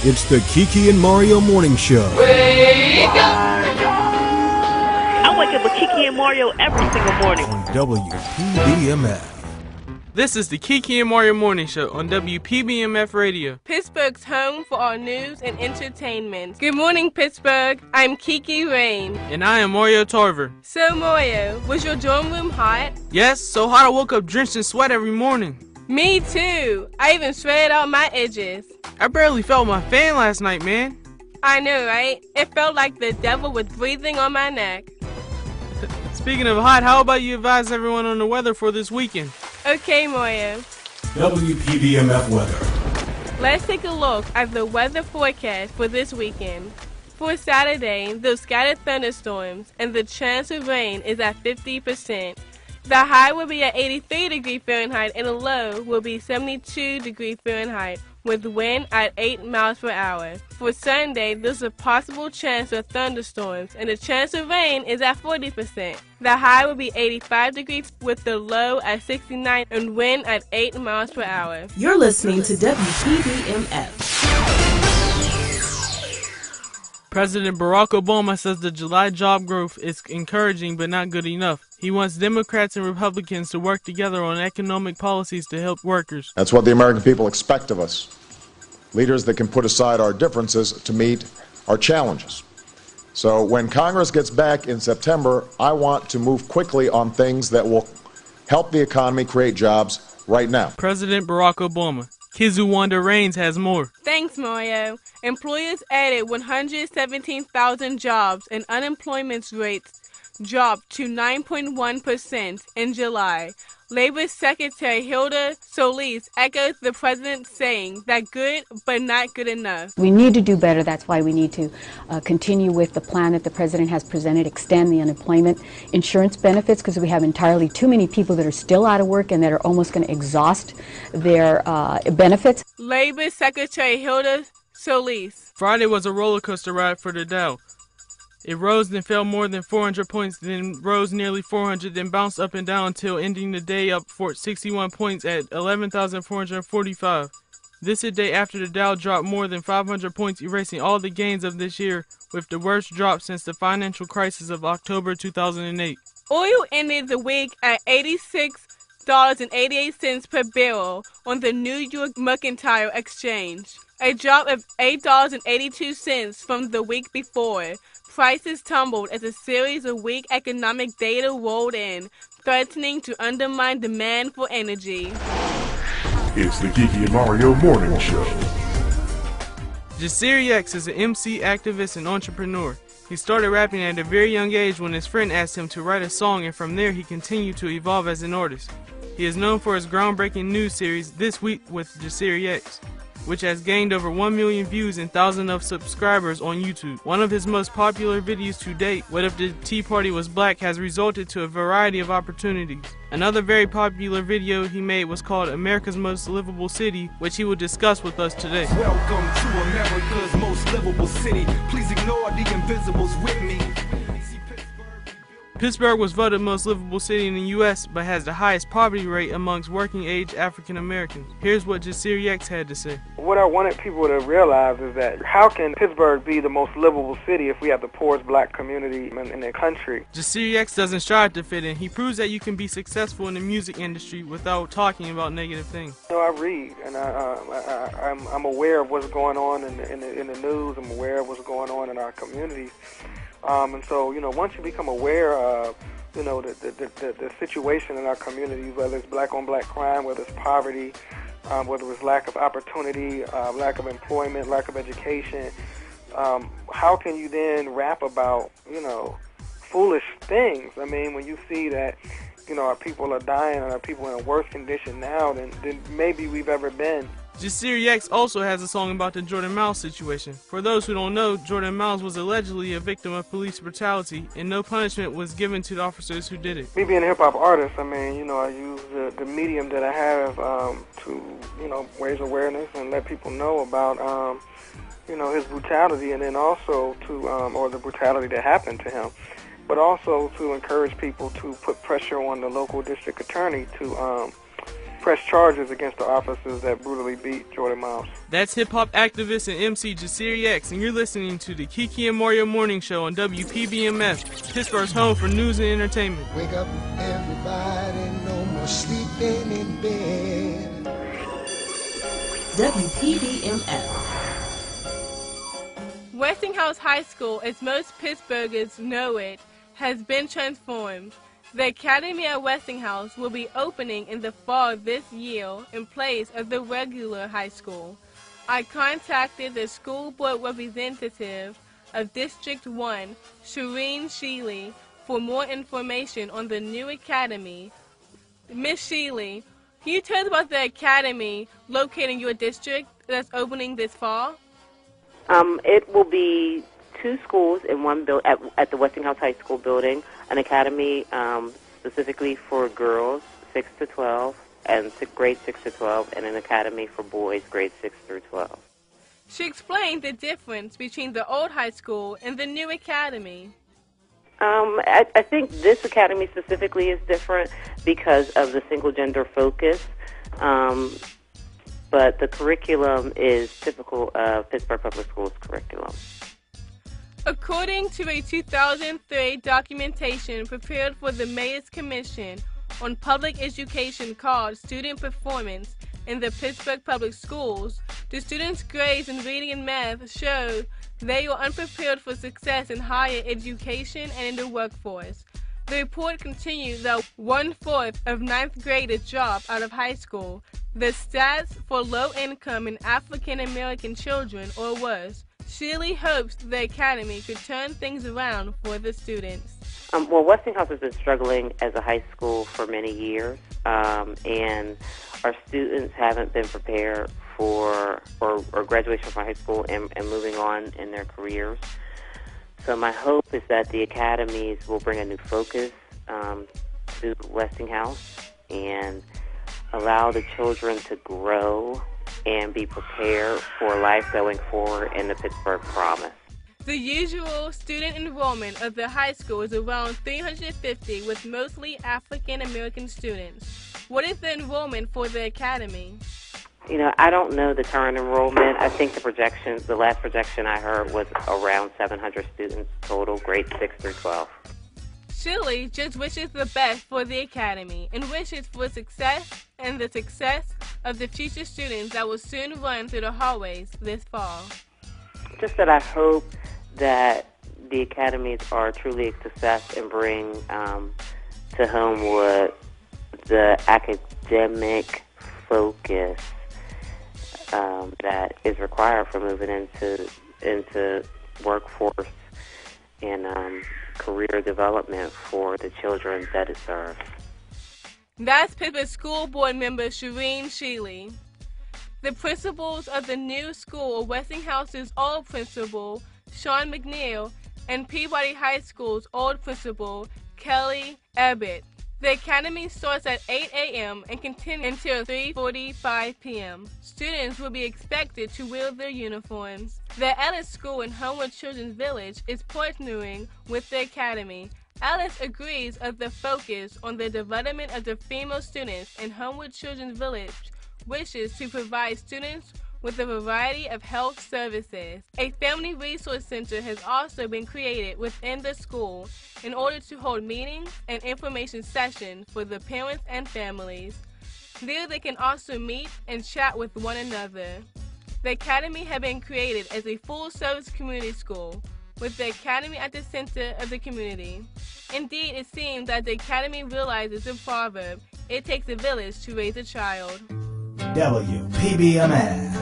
It's the Kiki and Mario Morning Show. Wake up! I wake up with Kiki and Mario every single morning. On WPBMF. This is the Kiki and Mario Morning Show on WPBMF Radio, Pittsburgh's home for our news and entertainment. Good morning, Pittsburgh. I'm Kiki Rain. and I am Mario Tarver. So, Mario, was your dorm room hot? Yes, so hot I woke up drenched in sweat every morning. Me too. I even sweated out my edges. I barely felt my fan last night, man. I know, right? It felt like the devil was breathing on my neck. Speaking of hot, how about you advise everyone on the weather for this weekend? Okay, Mario. WPBMF weather. Let's take a look at the weather forecast for this weekend. For Saturday, those scattered thunderstorms and the chance of rain is at 50%. The high will be at 83 degrees Fahrenheit and the low will be 72 degrees Fahrenheit with wind at 8 miles per hour. For Sunday, there's a possible chance of thunderstorms and the chance of rain is at 40%. The high will be 85 degrees with the low at 69 and wind at 8 miles per hour. You're listening to WPBMF. President Barack Obama says the July job growth is encouraging but not good enough. He wants Democrats and Republicans to work together on economic policies to help workers. That's what the American people expect of us. Leaders that can put aside our differences to meet our challenges. So when Congress gets back in September, I want to move quickly on things that will help the economy create jobs right now. President Barack Obama. Kizu Wanda Reigns has more. Thanks, Mario. Employers added 117,000 jobs and unemployment rates dropped to 9.1% in July. Labor Secretary Hilda Solis echoed the president saying that good but not good enough. We need to do better. That's why we need to continue with the plan that the president has presented, extend the unemployment insurance benefits because we have entirely too many people that are still out of work and that are almost going to exhaust their benefits. Labor Secretary Hilda Solis. Friday was a roller coaster ride for the Dow. It rose and fell more than 400 points, then rose nearly 400, then bounced up and down until ending the day up for 61 points at 11,445. This is a day after the Dow dropped more than 500 points, erasing all the gains of this year, with the worst drop since the financial crisis of October 2008. Oil ended the week at $86.88 per barrel on the New York Mercantile Exchange, a drop of $8.82 from the week before. Prices tumbled as a series of weak economic data rolled in, threatening to undermine demand for energy. It's the Kiki and Mario Morning Show. Jasiri X is an MC, activist, and entrepreneur. He started rapping at a very young age when his friend asked him to write a song, and from there he continued to evolve as an artist. He is known for his groundbreaking news series, This Week with Jasiri X, which has gained over 1 million views and thousands of subscribers on YouTube. One of his most popular videos to date, What If the Tea Party Was Black, has resulted to a variety of opportunities. Another very popular video he made was called America's Most Livable City, which he will discuss with us today. Welcome to America's most livable city. Please ignore the invisibles with me. Pittsburgh was voted most livable city in the U.S., but has the highest poverty rate amongst working-age African Americans. Here's what Jasiri X had to say. What I wanted people to realize is that how can Pittsburgh be the most livable city if we have the poorest black community in the country? Jasiri X doesn't strive to fit in. He proves that you can be successful in the music industry without talking about negative things. You know, I read, and I'm aware of what's going on in the news. I'm aware of what's going on in our communities. And so, you know, once you become aware of, you know, the situation in our communities, whether it's black-on-black crime, whether it's poverty, whether it's lack of opportunity, lack of employment, lack of education, how can you then rap about, you know, foolish things? I mean, when you see that, you know, our people are dying and our people in a worse condition now than maybe we've ever been. Jasiri X also has a song about the Jordan Miles situation. For those who don't know, Jordan Miles was allegedly a victim of police brutality, and no punishment was given to the officers who did it. Me being a hip-hop artist, I mean, you know, I use the medium that I have to, you know, raise awareness and let people know about, you know, his brutality, and then also to, or the brutality that happened to him, but also to encourage people to put pressure on the local district attorney to press charges against the officers that brutally beat Jordan Mouse. That's hip-hop activist and MC Jasiri X, and you're listening to the Kiki and Mario Morning Show on WPBMF, Pittsburgh's home for news and entertainment. Wake up, everybody, no more sleeping in bed. WPBMF. Westinghouse High School, as most Pittsburghers know it, has been transformed. The Academy at Westinghouse will be opening in the fall this year in place of the regular high school. I contacted the school board representative of District 1, Shireen Sheely, for more information on the new academy. Miss Sheely, can you tell us about the academy located in your district that's opening this fall? It will be 2 schools in one at the Westinghouse High School building, an academy specifically for girls 6 to 12 and grade 6 to 12, and an academy for boys grade 6 through 12. She explained the difference between the old high school and the new academy. I think this academy specifically is different because of the single gender focus, but the curriculum is typical of Pittsburgh Public Schools curriculum. According to a 2003 documentation prepared for the Mayor's Commission on Public Education called Student Performance in the Pittsburgh Public Schools, the students' grades in reading and math showed they were unprepared for success in higher education and in the workforce. The report continued that 1/4 of 9th graders dropped out of high school. The stats for low-income and African-American children are worse. Sheely hopes the academy could turn things around for the students. Well, Westinghouse has been struggling as a high school for many years, and our students haven't been prepared for or graduation from high school and moving on in their careers. So my hope is that the academies will bring a new focus to Westinghouse and allow the children to grow and be prepared for life going forward in the Pittsburgh Promise. The usual student enrollment of the high school is around 350, with mostly African American students. What is the enrollment for the academy? You know, I don't know the current enrollment. I think the last projection I heard was around 700 students total, grades 6 through 12. Sheely just wishes the best for the academy and wishes for success and the success of the future students that will soon run through the hallways this fall. Just that I hope that the academies are truly a success and bring to Homewood the academic focus that is required for moving into workforce and career development for the children that it serves. That's Pittsburgh School Board member Shireen Sheely. The principals of the new school, Westinghouse's old principal, Sean McNeil, and Peabody High School's old principal, Kelly Abbott. The academy starts at 8 a.m. and continues until 3:45 p.m. Students will be expected to wear their uniforms. The Ellis School in Homewood Children's Village is partnering with the academy. Ellis agrees of the focus on the development of the female students in Homewood Children's Village wishes to provide students with a variety of health services. A family resource center has also been created within the school in order to hold meetings and information sessions for the parents and families. There they can also meet and chat with one another. The academy has been created as a full-service community school, with the academy at the center of the community. Indeed, it seems that the academy realizes the proverb, "It takes a village to raise a child." WPBMF.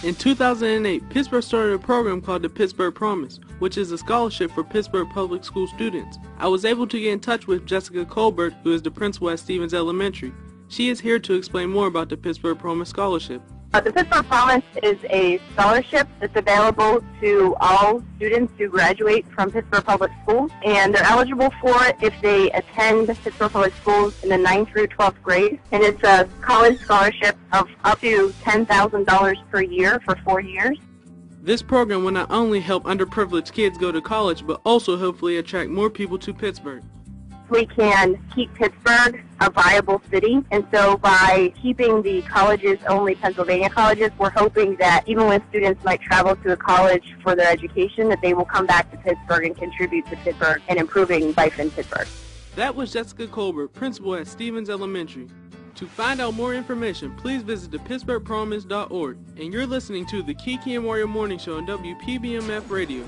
In 2008, Pittsburgh started a program called the Pittsburgh Promise, which is a scholarship for Pittsburgh public school students. I was able to get in touch with Jessica Colbert, who is the principal at Stevens Elementary. She is here to explain more about the Pittsburgh Promise Scholarship. The Pittsburgh Promise is a scholarship that's available to all students who graduate from Pittsburgh Public Schools, and they're eligible for it if they attend Pittsburgh Public Schools in the 9th through 12th grade. And it's a college scholarship of up to $10,000 per year for 4 years. This program will not only help underprivileged kids go to college, but also hopefully attract more people to Pittsburgh. we can keep Pittsburgh a viable city. And so by keeping the colleges only Pennsylvania colleges, we're hoping that even when students might travel to a college for their education, that they will come back to Pittsburgh and contribute to Pittsburgh and improving life in Pittsburgh. That was Jessica Colbert, principal at Stevens Elementary. To find out more information, please visit the PittsburghPromise.org. And you're listening to the Kiki and Mario Morning Show on WPBMF Radio.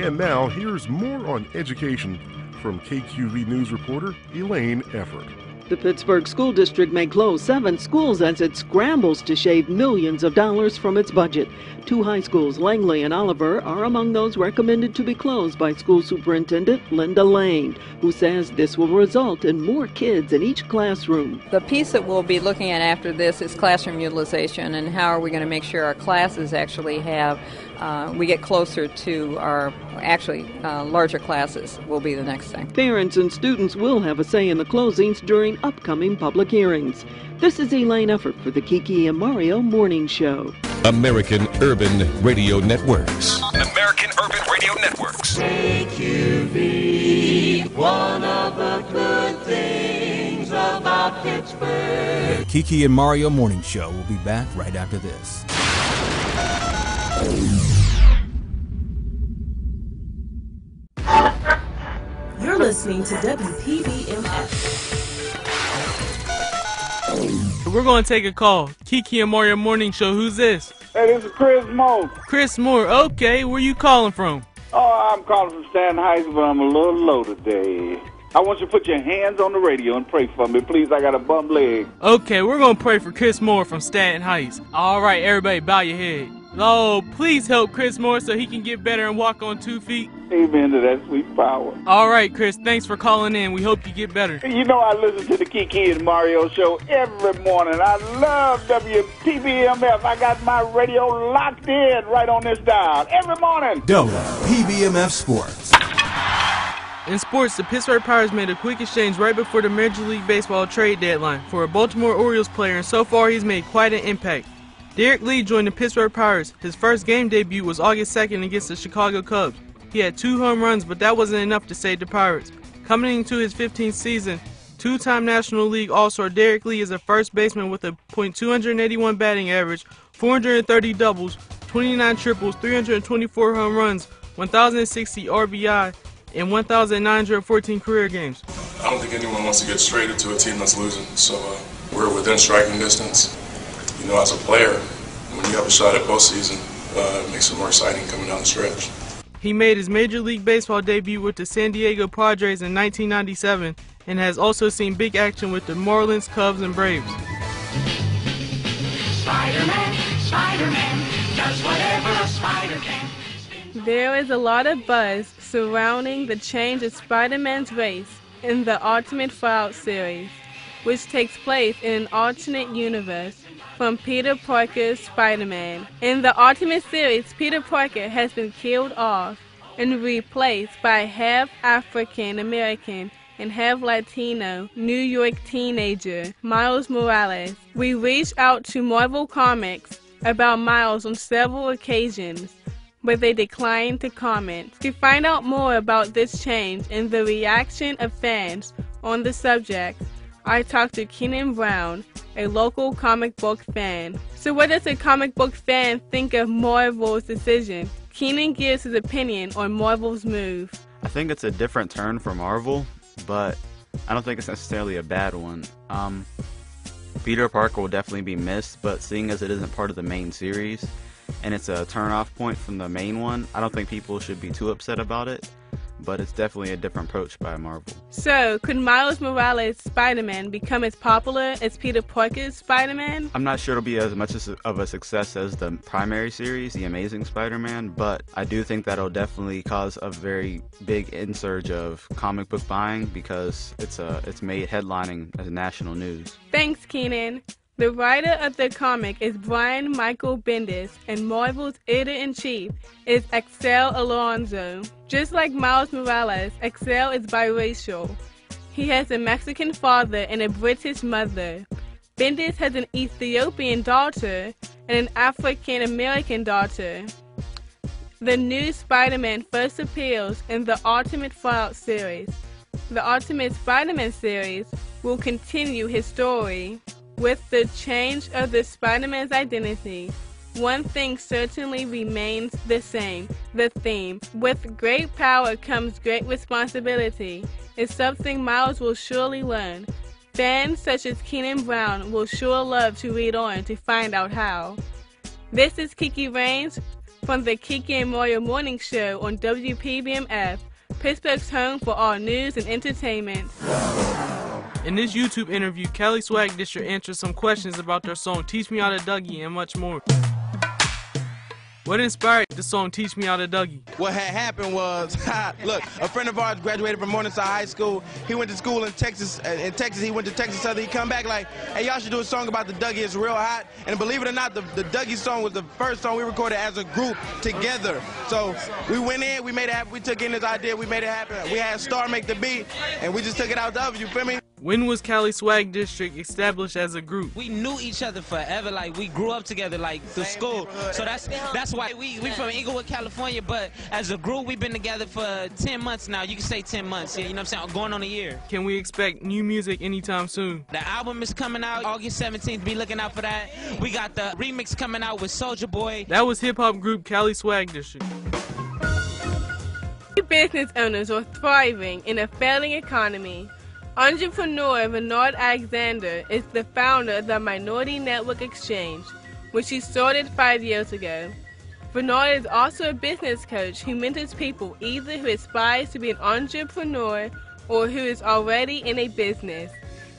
And now, here's more on education from KQV News reporter Elaine Effort. The Pittsburgh School District may close 7 schools as it scrambles to shave millions of dollars from its budget. 2 high schools, Langley and Oliver, are among those recommended to be closed by School Superintendent Linda Lane, who says this will result in more kids in each classroom. The piece that we'll be looking at after this is classroom utilization and how are we going to make sure our classes actually have, we get closer to our larger classes will be the next thing. Parents and students will have a say in the closings during upcoming public hearings. This is Elaine Effort for the Kiki and Mario Morning Show. American Urban Radio Networks. American Urban Radio Networks. KQV, one of the good things about Pittsburgh. The Kiki and Mario Morning Show will be back right after this. You're listening to WPBMF. We're going to take a call. Kiki and Mario Morning Show, who's this? Hey, this is Chris Moore. Chris Moore, okay, where you calling from? Oh, I'm calling from Stanton Heights, but I'm a little low today. I want you to put your hands on the radio and pray for me, please. I got a bum leg. Okay, we're going to pray for Chris Moore from Stanton Heights. All right, everybody, bow your head. Lord, please help Chris Moore so he can get better and walk on 2 feet. Amen to that sweet power. All right, Chris, thanks for calling in. We hope you get better. You know I listen to the Kiki and Mario show every morning. I love WPBMF. I got my radio locked in right on this dial every morning. WPBMF Sports. In sports, the Pittsburgh Pirates made a quick exchange right before the Major League Baseball trade deadline for a Baltimore Orioles player, and so far he's made quite an impact. Derek Lee joined the Pittsburgh Pirates. His first game debut was August 2nd against the Chicago Cubs. He had 2 home runs, but that wasn't enough to save the Pirates. Coming into his 15th season, 2-time National League All-Star Derek Lee is a first baseman with a .281 batting average, 430 doubles, 29 triples, 324 home runs, 1,060 RBI, and 1,914 career games. I don't think anyone wants to get traded to a team that's losing, so we're within striking distance. You know, as a player, when you have a shot at postseason, it makes it more exciting coming down the stretch. He made his Major League Baseball debut with the San Diego Padres in 1997 and has also seen big action with the Marlins, Cubs, and Braves. Spider-Man, Spider-Man, does whatever a spider can. There is a lot of buzz surrounding the change of Spider-Man's race in the Ultimate Fallout series, which takes place in an alternate universe from Peter Parker's Spider-Man. In the Ultimate series, Peter Parker has been killed off and replaced by half African American and half Latino New York teenager Miles Morales. We reached out to Marvel Comics about Miles on several occasions, but they declined to comment. To find out more about this change and the reaction of fans on the subject, I talked to Kenan Brown, a local comic book fan. So what does a comic book fan think of Marvel's decision? Kenan gives his opinion on Marvel's move. I think it's a different turn for Marvel, but I don't think it's necessarily a bad one. Peter Parker will definitely be missed, but seeing as it isn't part of the main series, and it's a turn-off point from the main one, I don't think people should be too upset about it. But it's definitely a different approach by Marvel. So, could Miles Morales' Spider-Man become as popular as Peter Parker's Spider-Man? I'm not sure it'll be as much of a success as the primary series, The Amazing Spider-Man, but I do think that'll definitely cause a very big insurge of comic book buying because it's made headlining as national news. Thanks, Kenan. The writer of the comic is Brian Michael Bendis, and Marvel's editor-in-chief is Axel Alonso. Just like Miles Morales, Axel is biracial. He has a Mexican father and a British mother. Bendis has an Ethiopian daughter and an African-American daughter. The new Spider-Man first appears in the Ultimate Fallout series. The Ultimate Spider-Man series will continue his story. With the change of the Spider-Man's identity, one thing certainly remains the same, the theme. With great power comes great responsibility. It's something Miles will surely learn. Fans such as Keenan Brown will sure love to read on to find out how. This is Kiki Raines from the Kiki and Mario Morning Show on WPBMF, Pittsburgh's home for all news and entertainment. In this YouTube interview, Cali Swag District answers some questions about their song Teach Me How to Dougie and much more. What inspired the song Teach Me How to Dougie? What had happened was, look, a friend of ours graduated from Morningside High School. He went to school in Texas. He went to Texas Southern. He come back like, hey, y'all should do a song about the Dougie. It's real hot. And believe it or not, the Dougie song was the first song we recorded as a group together. So we went in, we made it happen. We took in this idea, we made it happen. We had Star make the beat, and we just took it out of you feel me? When was Cali Swag District established as a group? We knew each other forever, like we grew up together, like through school. So that's why we from Inglewood, California, but as a group we've been together for 10 months now. You can say 10 months, yeah, you know what I'm saying, going on a year. Can we expect new music anytime soon? The album is coming out August 17th, be looking out for that. We got the remix coming out with Soulja Boy. That was hip-hop group Cali Swag District. Business owners are thriving in a failing economy. Entrepreneur Bernard Alexander is the founder of the Minority Network Exchange, which he started 5 years ago. Bernard is also a business coach who mentors people either who aspires to be an entrepreneur or who is already in a business.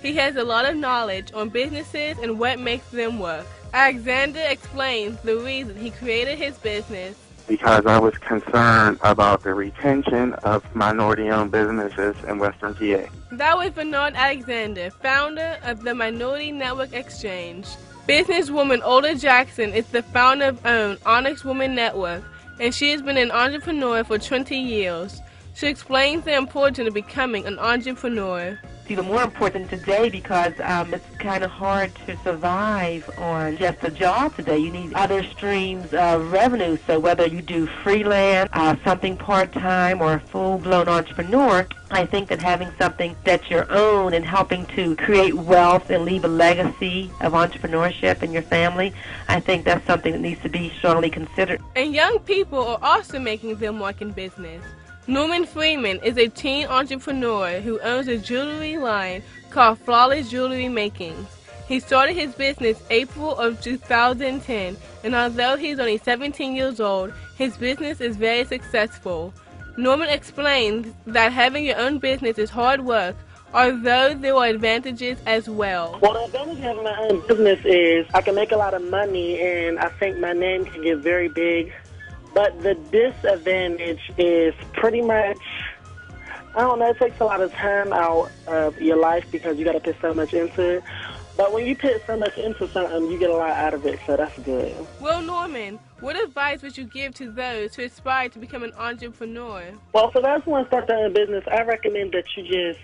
He has a lot of knowledge on businesses and what makes them work. Alexander explains the reason he created his business. Because I was concerned about the retention of minority-owned businesses in Western PA. That was Bernard Alexander, founder of the Minority Network Exchange. Businesswoman Olda Jackson is the founder of OWN, Onyx Women Network, and she has been an entrepreneur for 20 years. She explains the importance of becoming an entrepreneur. It's even more important today because it's kind of hard to survive on just a job today. You need other streams of revenue. So whether you do freelance, something part-time, or a full-blown entrepreneur, I think that having something that's your own and helping to create wealth and leave a legacy of entrepreneurship in your family, I think that's something that needs to be strongly considered. And young people are also making their mark in business. Norman Freeman is a teen entrepreneur who owns a jewelry line called Flawless Jewelry Makings. He started his business April of 2010, and although he's only 17 years old, his business is very successful. Norman explains that having your own business is hard work, although there are advantages as well. Well, the advantage of having my own business is I can make a lot of money, and I think my name can get very big. But the disadvantage is pretty much, I don't know, it takes a lot of time out of your life because you got to put so much into it. But when you put so much into something, you get a lot out of it, so that's good. Well, Norman, what advice would you give to those who aspire to become an entrepreneur? Well, for those who want to start their own business, I recommend that you just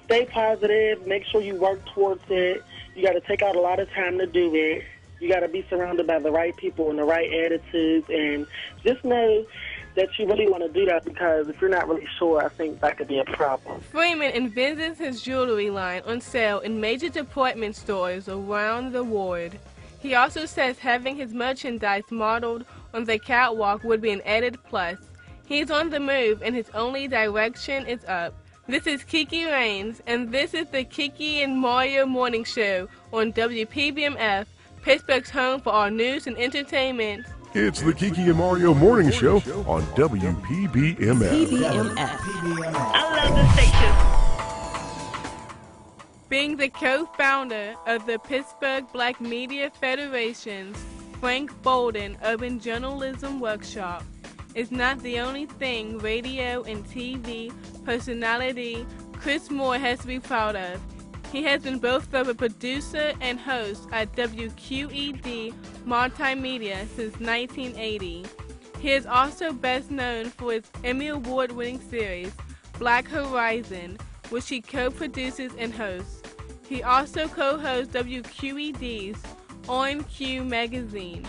stay positive, make sure you work towards it. You got to take out a lot of time to do it. You got to be surrounded by the right people and the right attitudes, and just know that you really want to do that, because if you're not really sure, I think that could be a problem. Freeman envisions his jewelry line on sale in major department stores around the world. He also says having his merchandise modeled on the catwalk would be an added plus. He's on the move, and his only direction is up. This is Kiki Raines, and this is the Kiki and Mario Morning Show on WPBMF, Pittsburgh's home for all news and entertainment. It's the Kiki and Mario Morning Show on WPBMF. I love the station. Being the co-founder of the Pittsburgh Black Media Federation's Frank Bolden Urban Journalism Workshop is not the only thing radio and TV personality Chris Moore has to be proud of. He has been both of a producer and host at WQED Multimedia since 1980. He is also best known for his Emmy Award-winning series, Black Horizon, which he co-produces and hosts. He also co-hosts WQED's On Cue magazine.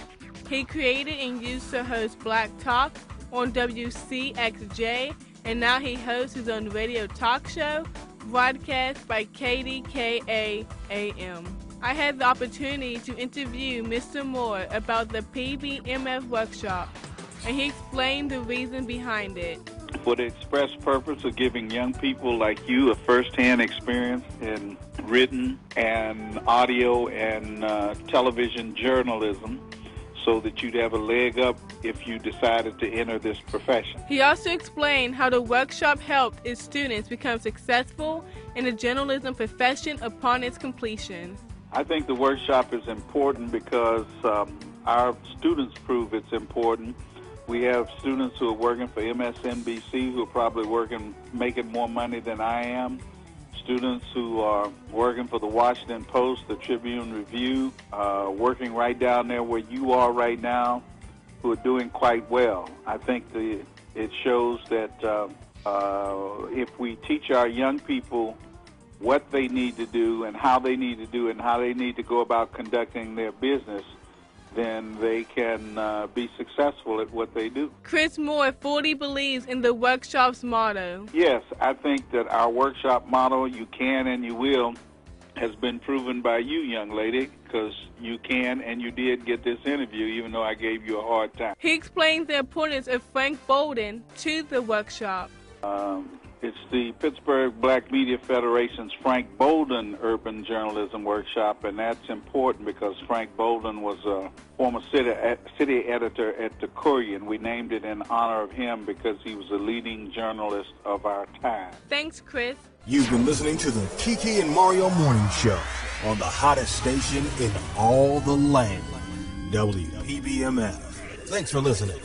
He created and used to host Black Talk on WCXJ, and now he hosts his own radio talk show, broadcast by KDKA AM. I had the opportunity to interview Mr. Moore about the PBMF workshop, and he explained the reason behind it. For the express purpose of giving young people like you a first-hand experience in written and audio and television journalism, so that you'd have a leg up if you decided to enter this profession. He also explained how the workshop helped his students become successful in the journalism profession upon its completion. I think the workshop is important because our students prove it's important. We have students who are working for MSNBC who are probably making more money than I am. Students who are working for the Washington Post, the Tribune Review, working right down there where you are right now, who are doing quite well. I think it shows that if we teach our young people what they need to do and how they need to do it and how they need to go about conducting their business, then they can be successful at what they do. Chris Moore fully believes in the workshop's motto. Yes, I think that our workshop motto, you can and you will, has been proven by you, young lady, because you can and you did get this interview, even though I gave you a hard time. He explains the importance of Frank Bolden to the workshop. It's the Pittsburgh Black Media Federation's Frank Bolden Urban Journalism Workshop, and that's important because Frank Bolden was a former city editor at the Courier, and we named it in honor of him because he was a leading journalist of our time. Thanks, Chris. You've been listening to the Kiki and Mario Morning Show on the hottest station in all the land, WPBMF. Thanks for listening.